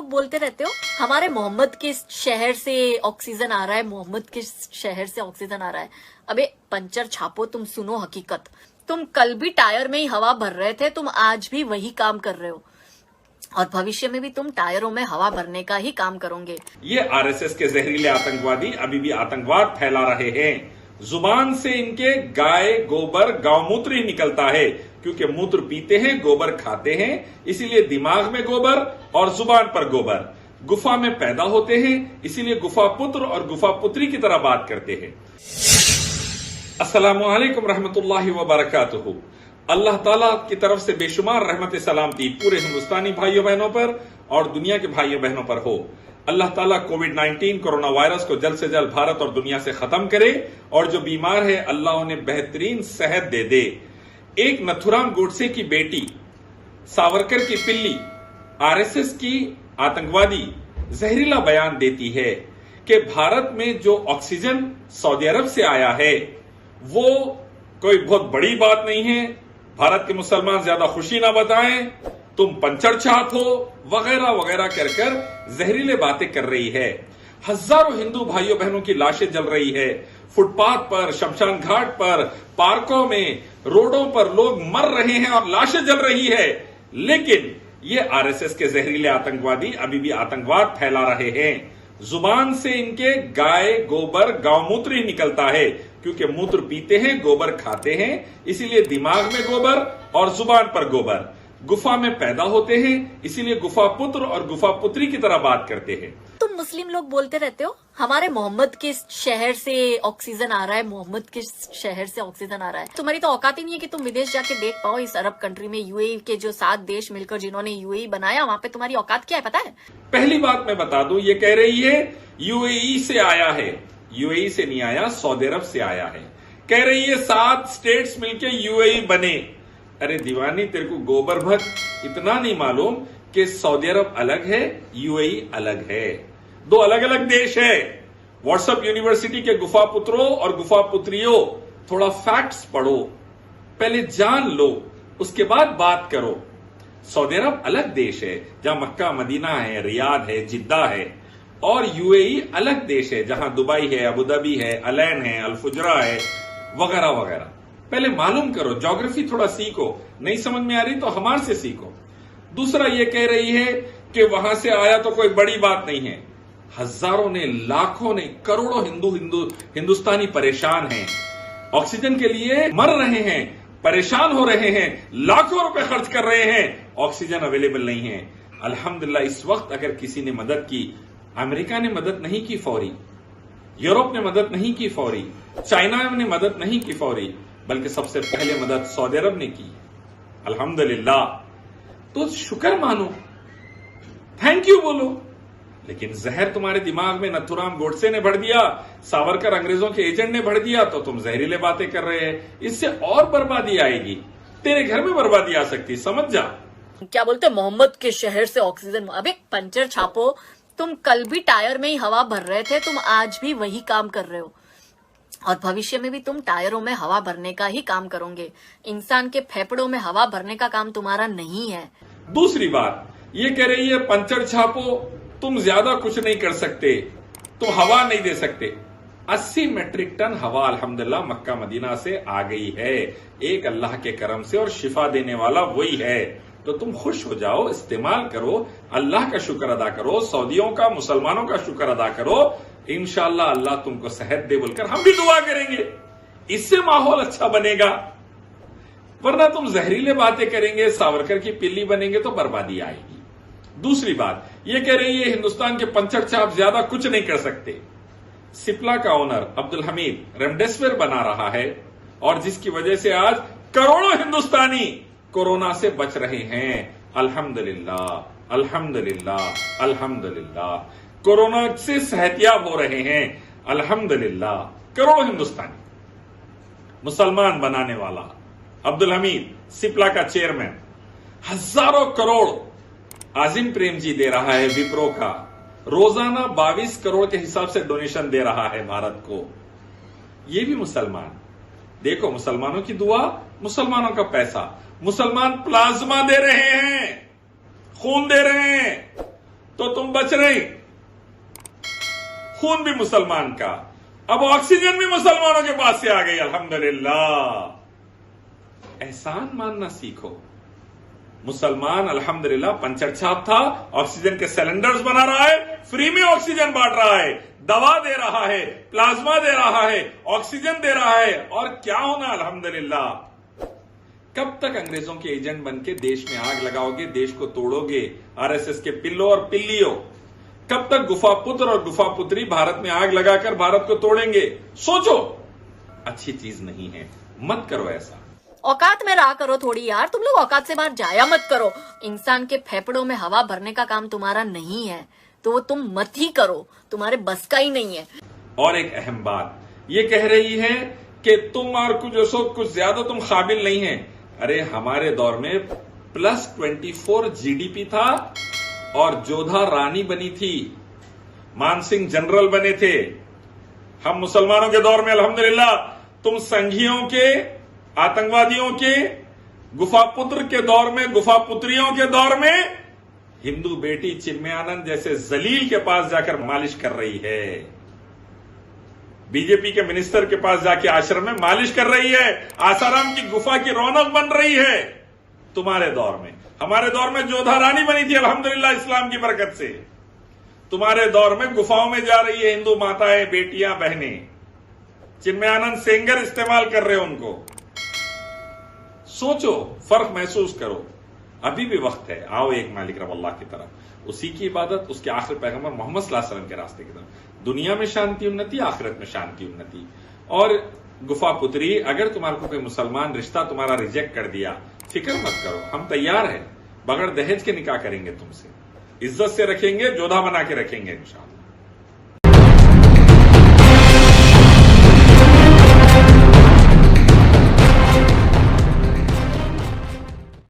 लोग बोलते रहते हो हमारे मोहम्मद के शहर से ऑक्सीजन आ रहा है, मोहम्मद के शहर से ऑक्सीजन आ रहा है। अबे पंचर छापो, तुम सुनो हकीकत। तुम कल भी टायर में ही हवा भर रहे थे, तुम आज भी वही काम कर रहे हो और भविष्य में भी तुम टायरों में हवा भरने का ही काम करोगे। ये आरएसएस के जहरीले आतंकवादी अभी भी आतंकवाद फैला रहे हैं। जुबान से इनके गाय गोबर गौमूत्र ही निकलता है, क्योंकि मूत्र पीते हैं, गोबर खाते हैं, इसीलिए दिमाग में गोबर और जुबान पर गोबर। गुफा में पैदा होते हैं, इसीलिए गुफा पुत्र और गुफा पुत्री की तरह बात करते हैं। अस्सलामु अलैकुम रहमतुल्लाहि व बरकातुहू। अल्लाह ताला की तरफ से बेशुमार रहमत सलामती पूरे हिंदुस्तानी भाइयों बहनों पर और दुनिया के भाइयों बहनों पर हो। अल्लाह ताला कोविड-19 कोरोना वायरस को जल्द से जल्द भारत और दुनिया से खत्म करे और जो बीमार है अल्लाह उन्हें बेहतरीन सेहत दे दे। एक नथुराम गोडसे की बेटी, सावरकर की पिल्ली, आरएसएस की आतंकवादी जहरीला बयान देती है कि भारत में जो ऑक्सीजन सऊदी अरब से आया है वो कोई बहुत बड़ी बात नहीं है, भारत के मुसलमान ज्यादा खुशी ना बताएं, तुम पंचर छाप हो, वगैरह वगैरह कर जहरीले बातें कर रही है। हजारों हिंदू भाइयों बहनों की लाशें जल रही है, फुटपाथ पर, शमशान घाट पर, पार्कों में, रोडों पर लोग मर रहे हैं और लाशें जल रही है। लेकिन ये आरएसएस के जहरीले आतंकवादी अभी भी आतंकवाद फैला रहे हैं। जुबान से इनके गाय गोबर गौमूत्र ही निकलता है, क्योंकि मूत्र पीते हैं, गोबर खाते हैं, इसीलिए दिमाग में गोबर और जुबान पर गोबर। गुफा में पैदा होते हैं, इसीलिए गुफा पुत्र और गुफा पुत्री की तरह बात करते हैं। तुम मुस्लिम लोग बोलते रहते हो हमारे मोहम्मद के शहर से ऑक्सीजन आ रहा है, मोहम्मद के शहर से ऑक्सीजन आ रहा है। तुम्हारी तो औकात ही नहीं है कि तुम विदेश जाके देख पाओ इस अरब कंट्री में, यूएई के जो 7 देश मिलकर जिन्होंने यूएई बनाया, वहां पे तुम्हारी औकात क्या है पता है? पहली बात मैं बता दूं, ये कह रही है यूएई से आया है। यूएई से नहीं आया, सऊदी अरब से आया है। कह रही है 7 स्टेट्स मिलके यूएई बने। अरे दीवानी, तेरे को गोबर भक्त इतना नहीं मालूम कि सऊदी अरब अलग है, यूएई अलग है, 2 अलग अलग देश है। व्हाट्सएप यूनिवर्सिटी के गुफा पुत्रों और गुफा पुत्रियों, थोड़ा फैक्ट्स पढ़ो, पहले जान लो, उसके बाद बात करो। सऊदी अरब अलग देश है जहां मक्का मदीना है, रियाद है, जिद्दा है, और यूएई अलग देश है जहां दुबई है, अबू धाबी है, अलैन है, अल-फुजरा है, वगैरह वगैरह। पहले मालूम करो, ज्योग्राफी थोड़ा सीखो, नहीं समझ में आ रही तो हमारे से सीखो। दूसरा ये कह रही है कि वहां से आया तो कोई बड़ी बात नहीं है। हजारों ने, लाखों ने, करोड़ों हिंदुस्तानी परेशान हैं, ऑक्सीजन के लिए मर रहे हैं, परेशान हो रहे हैं, लाखों रुपए खर्च कर रहे हैं, ऑक्सीजन अवेलेबल नहीं है। अल्हम्दुलिल्लाह इस वक्त अगर किसी ने मदद की, अमेरिका ने मदद नहीं की फौरी, यूरोप ने मदद नहीं की फौरी, चाइना ने मदद नहीं की फौरी, बल्कि सबसे पहले मदद सऊदी अरब ने की। अल्हम्दुलिल्लाह, तो शुक्र मानो, थैंक यू बोलो। लेकिन जहर तुम्हारे दिमाग में नथुराम गोडसे ने भर दिया, सावरकर अंग्रेजों के एजेंट ने भर दिया, तो तुम जहरीले बातें कर रहे हैं। इससे और बर्बादी आएगी, तेरे घर में बर्बादी आ सकती, समझ जा। क्या बोलते मोहम्मद के शहर से ऑक्सीजन? अबे पंचर छापो, तुम कल भी टायर में ही हवा भर रहे थे, तुम आज भी वही काम कर रहे हो और भविष्य में भी तुम टायरों में हवा भरने का ही काम करोगे। इंसान के फेफड़ों में हवा भरने का काम तुम्हारा नहीं है। दूसरी बात ये कह रही है पंचर छापो, तुम ज्यादा कुछ नहीं कर सकते, तुम हवा नहीं दे सकते। 80 मेट्रिक टन हवा अल्हम्दुलिल्लाह मक्का मदीना से आ गई है, एक अल्लाह के करम से, और शिफा देने वाला वही है। तो तुम खुश हो जाओ, इस्तेमाल करो, अल्लाह का शुक्र अदा करो, सऊदियों का, मुसलमानों का शुक्र अदा करो। इंशाअल्लाह अल्लाह तुमको सेहत दे बोलकर हम भी दुआ करेंगे, इससे माहौल अच्छा बनेगा। वरना तुम जहरीले बातें करेंगे, सावरकर की पिल्ली बनेंगे तो बर्बादी आएगी। दूसरी बात ये कह रही है हिंदुस्तान के पंचर छाप ज्यादा कुछ नहीं कर सकते। सिप्ला का ओनर अब्दुल हमीद रेमडेसिविर बना रहा है और जिसकी वजह से आज करोड़ों हिंदुस्तानी कोरोना से बच रहे हैं। अल्हम्दुलिल्लाह, अल्हम्दुलिल्लाह, अल्हम्दुलिल्लाह, कोरोना से सेहतियाब हो रहे हैं। अल्हम्दुलिल्लाह, करोड़ों हिंदुस्तानी। मुसलमान बनाने वाला अब्दुल हमीद, सिप्ला का चेयरमैन, हजारों करोड़ आजिम प्रेम जी दे रहा है विप्रो का, रोजाना 22 करोड़ के हिसाब से डोनेशन दे रहा है भारत को। ये भी मुसलमान। देखो, मुसलमानों की दुआ, मुसलमानों का पैसा। मुसलमान प्लाज्मा दे रहे हैं, खून दे रहे हैं, तो तुम बच रहे। खून भी मुसलमान का, अब ऑक्सीजन भी मुसलमानों के पास से आ गई, अल्हम्दुलिल्लाह। एहसान मानना सीखो। मुसलमान अल्हम्दुलिल्लाह पंचर छाप था, ऑक्सीजन के सिलेंडर्स बना रहा है, फ्री में ऑक्सीजन बांट रहा है, दवा दे रहा है, प्लाज्मा दे रहा है, ऑक्सीजन दे रहा है, और क्या होना अल्हम्दुलिल्लाह। कब तक अंग्रेजों के एजेंट बनके देश में आग लगाओगे, देश को तोड़ोगे, आरएसएस के पिल्लो और पिल्लियों। कब तक गुफा पुत्र और गुफा पुत्री भारत में आग लगाकर भारत को तोड़ेंगे? सोचो, अच्छी चीज नहीं है, मत करो ऐसा। औकात में रहा करो थोड़ी यार, तुम लोग औकात से बाहर जाया मत करो। इंसान के फेफड़ों में हवा भरने का काम तुम्हारा नहीं है, तो वो तुम मत ही करो, तुम्हारे बस का ही नहीं है। और एक अहम बात ये कह रही है कि तुम और कुछ ज्यादा तुम काबिल नहीं है। अरे हमारे दौर में +24 जीडीपी था और जोधा रानी बनी थी, मानसिंह जनरल बने थे। हम मुसलमानों के दौर में अल्हम्दुलिल्लाह तुम संघियों के, आतंकवादियों के, गुफा पुत्र के दौर में, गुफा पुत्रियों के दौर में हिंदू बेटी चिन्मयानंद जैसे जलील के पास जाकर मालिश कर रही है, बीजेपी के मिनिस्टर के पास जाके आश्रम में मालिश कर रही है, आसाराम की गुफा की रौनक बन रही है। तुम्हारे दौर में, हमारे दौर में जोधा रानी बनी थी अल्हम्दुलिल्लाह इस्लाम की बरकत से। तुम्हारे दौर में गुफाओं में जा रही है हिंदू माताएं, बेटियां, बहनें, चिन्मयानंद सेंगर इस्तेमाल कर रहे हो उनको। सोचो, फर्क महसूस करो, अभी भी वक्त है। आओ एक मालिक रब अल्लाह की तरफ, उसी की इबादत, उसके आखिर पैगंबर मोहम्मद सल्लल्लाहु अलैहि वसल्लम के रास्ते की तरफ। दुनिया में शांति उन्नति, आखिरत में शांति उन्नति। और गुफा पुत्री, अगर तुम्हारे को कोई मुसलमान रिश्ता तुम्हारा रिजेक्ट कर दिया, फिक्र मत करो, हम तैयार हैं, बगैर दहेज के निकाह करेंगे तुमसे, इज्जत से रखेंगे, जोधा बना के रखेंगे इंशाअल्लाह।